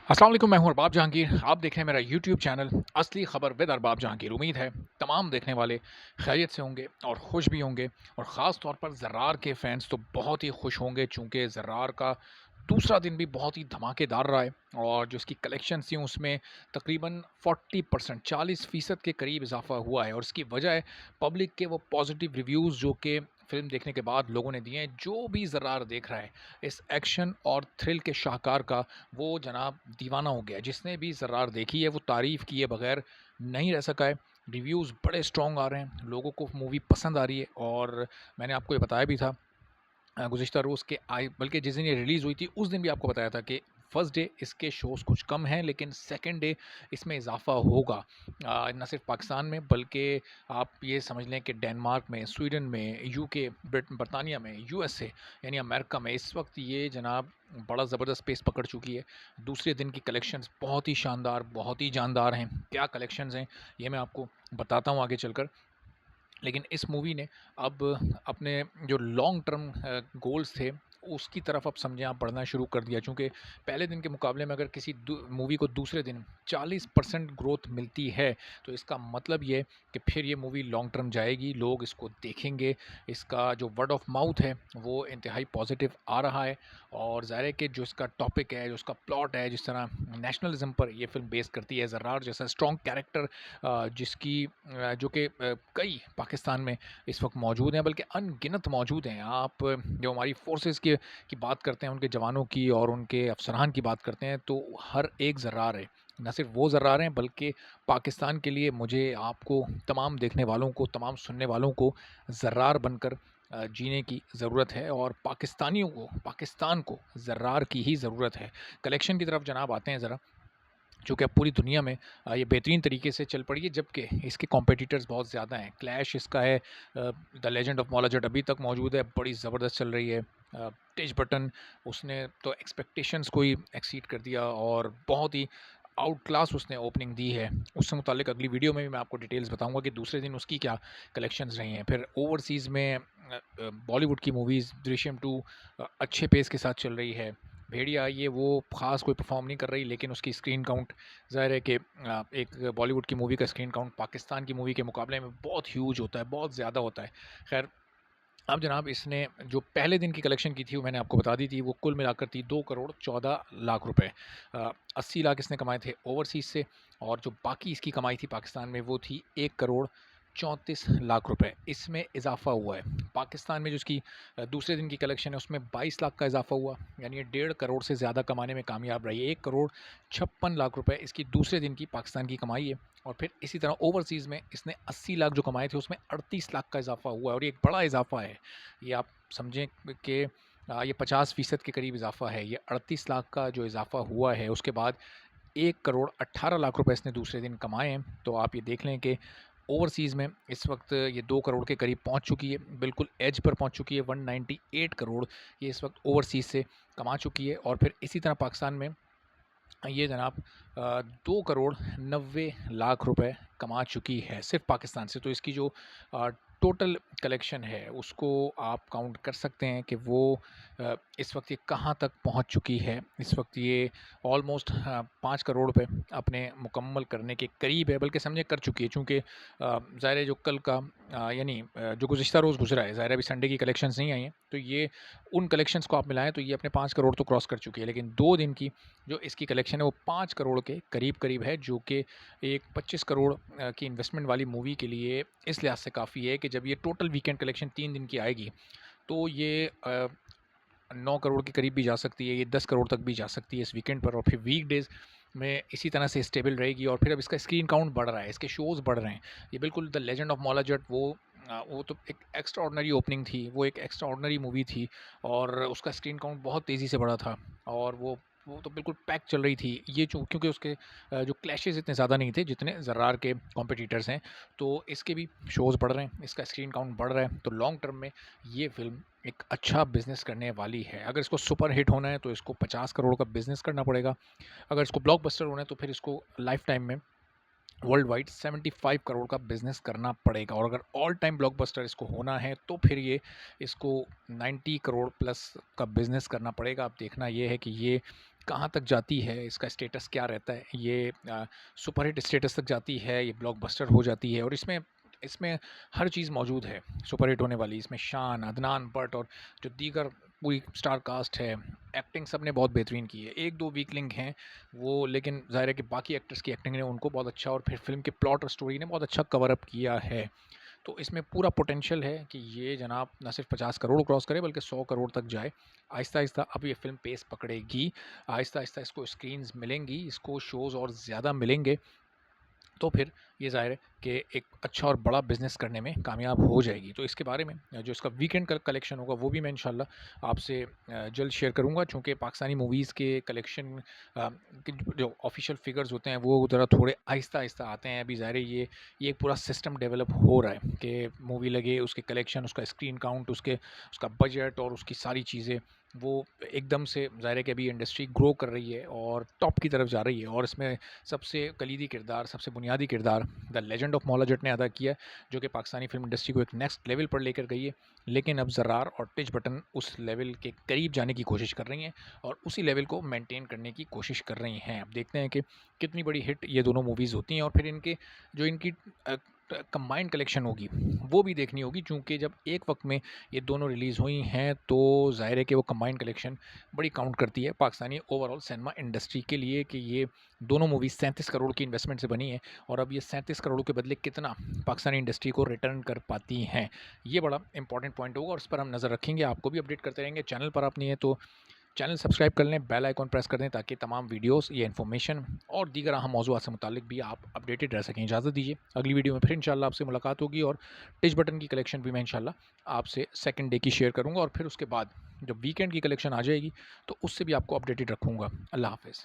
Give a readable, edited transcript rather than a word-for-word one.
अस्सलाम वालेकुम, मैं हूं अरबाब जहांगीर। आप देख रहे हैं मेरा यूट्यूब चैनल असली खबर विद अरबाब जहांगीर। उम्मीद है तमाम देखने वाले खैरियत से होंगे और खुश भी होंगे, और ख़ास तौर पर ज़र्रार के फैंस तो बहुत ही खुश होंगे, चूँकि ज़र्रार का दूसरा दिन भी बहुत ही धमाकेदार रहा है और जो इसकी कलेक्शंस थी उसमें तकरीबन 40% 40% के करीब इजाफा हुआ है। और इसकी वजह है पब्लिक के वो पॉजिटिव रिव्यूज़ जो कि फ़िल्म देखने के बाद लोगों ने दिए हैं। जो भी ज़र्रार देख रहा है इस एक्शन और थ्रिल के शाहकार का, वो जनाब दीवाना हो गया है। जिसने भी ज़र्रार देखी है वो तारीफ़ किए बगैर नहीं रह सका है। रिव्यूज़ बड़े स्ट्रॉन्ग आ रहे हैं, लोगों को मूवी पसंद आ रही है। और मैंने आपको ये बताया भी था गुज़िश्ता रोज़ के आई, बल्कि जिस दिन ये रिलीज़ हुई थी उस दिन भी आपको बताया था कि फर्स्ट डे इसके शोज़ कुछ कम हैं, लेकिन सेकंड डे इसमें इजाफ़ा होगा। ना सिर्फ पाकिस्तान में, बल्कि आप ये समझ लें कि डेनमार्क में, स्वीडन में, यूके, बरतानिया में, यूएसए यानी अमेरिका में इस वक्त ये जनाब बड़ा ज़बरदस्त पेस पकड़ चुकी है। दूसरे दिन की कलेक्शंस बहुत ही शानदार, बहुत ही जानदार हैं। क्या कलेक्शंस हैं ये मैं आपको बताता हूँ आगे चलकर। लेकिन इस मूवी ने अब अपने जो लॉन्ग टर्म गोल्स थे उसकी तरफ, अब समझें आप, बढ़ना शुरू कर दिया। चूँकि पहले दिन के मुकाबले में अगर किसी मूवी को दूसरे दिन 40% ग्रोथ मिलती है, तो इसका मतलब ये कि फिर ये मूवी लॉन्ग टर्म जाएगी, लोग इसको देखेंगे। इसका जो वर्ड ऑफ माउथ है वो इंतहाई पॉजिटिव आ रहा है। और ज़ाहिर है कि जो इसका टॉपिक है, जो इसका प्लॉट है, जिस तरह नेशनलिज्म पर ये फिल्म बेस करती है, ज़र्रार जैसा स्ट्रॉन्ग कैरेक्टर जिसकी जो कि कई पाकिस्तान में इस वक्त मौजूद हैं, बल्कि अनगिनत मौजूद हैं। आप जो हमारी फोर्सेस की बात करते हैं, उनके जवानों की और उनके अफसरान की बात करते हैं, तो हर एक ज़र्रार है। न सिर्फ वो ज़र्रार हैं, बल्कि पाकिस्तान के लिए मुझे, आपको, तमाम देखने वालों को, तमाम सुनने वालों को ज़र्रार बनकर जीने की ज़रूरत है। और पाकिस्तानियों को, पाकिस्तान को ज़र्रार की ही ज़रूरत है। कलेक्शन की तरफ जनाब आते हैं ज़रा, जो कि अब पूरी दुनिया में ये बेहतरीन तरीके से चल पड़ी है, जबकि इसके कॉम्पिटिटर्स बहुत ज़्यादा हैं। क्लैश इसका है, द लेजेंड ऑफ मौलाजट अभी तक मौजूद है, बड़ी ज़बरदस्त चल रही है। टिच बटन, उसने तो एक्सपेक्टेशंस को ही एक्सीड कर दिया और बहुत ही आउट क्लास उसने ओपनिंग दी है। उससे मुतालिक अगली वीडियो में भी मैं आपको डिटेल्स बताऊंगा कि दूसरे दिन उसकी क्या कलेक्शंस रही हैं। फिर ओवरसीज़ में बॉलीवुड की मूवीज़ दृश्यम 2 अच्छे पेस के साथ चल रही है। भेड़िया, ये वो ख़ास कोई परफॉर्म नहीं कर रही, लेकिन उसकी स्क्रीन काउंट, ज़ाहिर है कि एक बॉलीवुड की मूवी का स्क्रीन काउंट पाकिस्तान की मूवी के मुकाबले में बहुत ह्यूज होता है, बहुत ज़्यादा होता है। खैर, अब जनाब इसने जो पहले दिन की कलेक्शन की थी वो मैंने आपको बता दी थी, वो कुल मिलाकर थी 2 करोड़ 14 लाख रुपए। 80 लाख इसने कमाए थे ओवरसीज़ से, और जो बाकी इसकी कमाई थी पाकिस्तान में वो थी 1 करोड़ 34 लाख रुपए। इसमें इजाफा हुआ है। पाकिस्तान में जो इसकी दूसरे दिन की कलेक्शन है उसमें 22 लाख का इजाफा हुआ, यानी ये 1.5 करोड़ से ज़्यादा कमाने में कामयाब रही है। 1 करोड़ 56 लाख रुपए इसकी दूसरे दिन की पाकिस्तान की कमाई है। और फिर इसी तरह ओवरसीज़ में इसने 80 लाख जो कमाए थे उसमें 38 लाख का इजाफा हुआ है, और ये एक बड़ा इजाफा है। ये आप समझें कि ये 50% के करीब इजाफा है। ये 38 लाख का जो इजाफा हुआ है, उसके बाद 1 करोड़ 18 लाख रुपए इसने दूसरे दिन कमाए हैं। तो आप ये देख लें कि ओवरसीज़ में इस वक्त ये 2 करोड़ के करीब पहुंच चुकी है, बिल्कुल एज पर पहुंच चुकी है। 198 करोड़ ये इस वक्त ओवरसीज़ से कमा चुकी है। और फिर इसी तरह पाकिस्तान में ये जनाब 2 करोड़ 90 लाख रुपए कमा चुकी है सिर्फ पाकिस्तान से। तो इसकी जो टोटल कलेक्शन है उसको आप काउंट कर सकते हैं कि वो इस वक्त ये कहाँ तक पहुँच चुकी है। इस वक्त ये ऑलमोस्ट 5 करोड़ पे अपने मुकम्मल करने के करीब है, बल्कि समझे कर चुकी है। चूँकि ज़ाहिर है जो कल का यानी जो गुज़िश्ता रोज़ गुजरा है, ज़ाहिर है अभी संडे की कलेक्शंस नहीं आई हैं, तो ये उन कलेक्शंस को आप मिलाएं तो ये अपने 5 करोड़ तो क्रॉस कर चुकी है। लेकिन 2 दिन की जो इसकी कलेक्शन है वो 5 करोड़ के करीब है, जो कि एक 25 करोड़ की इन्वेस्टमेंट वाली मूवी के लिए इस लिहाज से काफ़ी है कि जब ये टोटल वीकेंड कलेक्शन 3 दिन की आएगी तो ये 9 करोड़ के करीब भी जा सकती है, ये 10 करोड़ तक भी जा सकती है इस वीकेंड पर। और फिर वीक डेज़ में इसी तरह से स्टेबल रहेगी। और फिर अब इसका स्क्रीन काउंट बढ़ रहा है, इसके शोज़ बढ़ रहे हैं। ये बिल्कुल the legend of Maula Jatt, वो तो एक एक्स्ट्रा ऑर्डनरी ओपनिंग थी, वो एक एक्स्ट्रा ऑर्डनरी मूवी थी, और उसका स्क्रीन काउंट बहुत तेज़ी से बढ़ा था। और वो तो बिल्कुल पैक चल रही थी। ये क्योंकि उसके जो क्लैशेस इतने ज़्यादा नहीं थे जितने ज़र्रार के कॉम्पिटिटर्स हैं, तो इसके भी शोज़ बढ़ रहे हैं, इसका स्क्रीन काउंट बढ़ रहा है। तो लॉन्ग टर्म में ये फ़िल्म एक अच्छा बिज़नेस करने वाली है। अगर इसको सुपर हिट होना है तो इसको 50 करोड़ का बिज़नेस करना पड़ेगा। अगर इसको ब्लॉकबस्टर होना है तो फिर इसको लाइफ टाइम में वर्ल्ड वाइड 75 करोड़ का बिज़नेस करना पड़ेगा, और अगर ऑल टाइम ब्लॉकबस्टर इसको होना है तो फिर ये इसको 90 करोड़ प्लस का बिज़नेस करना पड़ेगा। अब देखना ये है कि ये कहाँ तक जाती है, इसका स्टेटस क्या रहता है, ये सुपरहिट स्टेटस तक जाती है, ये ब्लॉकबस्टर हो जाती है, और इसमें इसमें हर चीज़ मौजूद है सुपरहिट होने वाली। इसमें शान, अदनान भट्ट और जो दीगर पूरी स्टार कास्ट है, एक्टिंग सब ने बहुत बेहतरीन की है। 1-2 वीकलिंग हैं वो, लेकिन ज़ाहिर है कि बाकी एक्टर्स की एक्टिंग ने उनको बहुत अच्छा, और फिर फ़िल्म के प्लॉट और स्टोरी ने बहुत अच्छा कवर अप किया है। तो इसमें पूरा पोटेंशियल है कि ये जनाब ना सिर्फ 50 करोड़ क्रॉस करे बल्कि 100 करोड़ तक जाए। आहिस्ता-आहिस्ता अब ये फ़िल्म पेस पकड़ेगी, आहिस्ता-आहिस्ता इसको स्क्रीन्स मिलेंगी, इसको शोज़ और ज़्यादा मिलेंगे, तो फिर ये ज़ाहिर है कि एक अच्छा और बड़ा बिज़नेस करने में कामयाब हो जाएगी। तो इसके बारे में जो इसका वीकेंड का कलेक्शन होगा वो भी मैं इंशाल्लाह आपसे जल्द शेयर करूँगा, चूँकि पाकिस्तानी मूवीज़ के कलेक्शन के जो ऑफ़िशियल फ़िगर्स होते हैं वो ज़रा थोड़े आहिस्ता-आहिस्ता आते हैं। अभी ज़ाहिर है ये एक पूरा सिस्टम डेवलप हो रहा है कि मूवी लगे, उसके कलेक्शन, उसका स्क्रीन काउंट, उसका बजट और उसकी सारी चीज़ें वो एकदम से, ज़ाहिर है कि अभी इंडस्ट्री ग्रो कर रही है और टॉप की तरफ जा रही है, और इसमें सबसे कलीदी किरदार, सबसे बुनियादी किरदार the legend of Maula Jatt ने अदा किया है, जो कि पाकिस्तानी फ़िल्म इंडस्ट्री को एक नेक्स्ट लेवल पर लेकर गई है। लेकिन अब ज़र्रार और टिच बटन उस लेवल के करीब जाने की कोशिश कर रही हैं और उसी लेवल को मेंटेन करने की कोशिश कर रही हैं। अब देखते हैं कि कितनी बड़ी हिट ये दोनों मूवीज़ होती हैं, और फिर इनके जो इनकी कंबाइंड कलेक्शन होगी वो भी देखनी होगी, चूँकि जब एक वक्त में ये दोनों रिलीज़ हुई हैं तो ज़ाहिर है कि वो कंबाइंड कलेक्शन बड़ी काउंट करती है पाकिस्तानी ओवरऑल सिनेमा इंडस्ट्री के लिए, कि ये दोनों मूवीज़ 37 करोड़ की इन्वेस्टमेंट से बनी है, और अब ये 37 करोड़ के बदले कितना पाकिस्तानी इंडस्ट्री को रिटर्न कर पाती हैं। ये बड़ा इंपॉर्टेंट पॉइंट होगा और उस पर हम नज़र रखेंगे, आपको भी अपडेट करते रहेंगे। चैनल पर आप नहीं है तो चैनल सब्सक्राइब कर लें, बेल आइकॉन प्रेस कर दें, ताकि तमाम वीडियोस, ये इन्फॉर्मेशन और दीगर अहम मौज़ूआत से मुतालिक भी आप अपडेटेड रह सकें। इजाज़त दीजिए, अगली वीडियो में फिर इंशाल्लाह आपसे मुलाकात होगी, और टिच बटन की कलेक्शन भी मैं इंशाल्लाह आपसे सेकंड डे की शेयर करूँगा, और फिर उसके बाद जब वीकेंड की कलेक्शन आ जाएगी तो उससे भी आपको अपडेटेड रखूँगा। अल्लाह हाफ़िज़।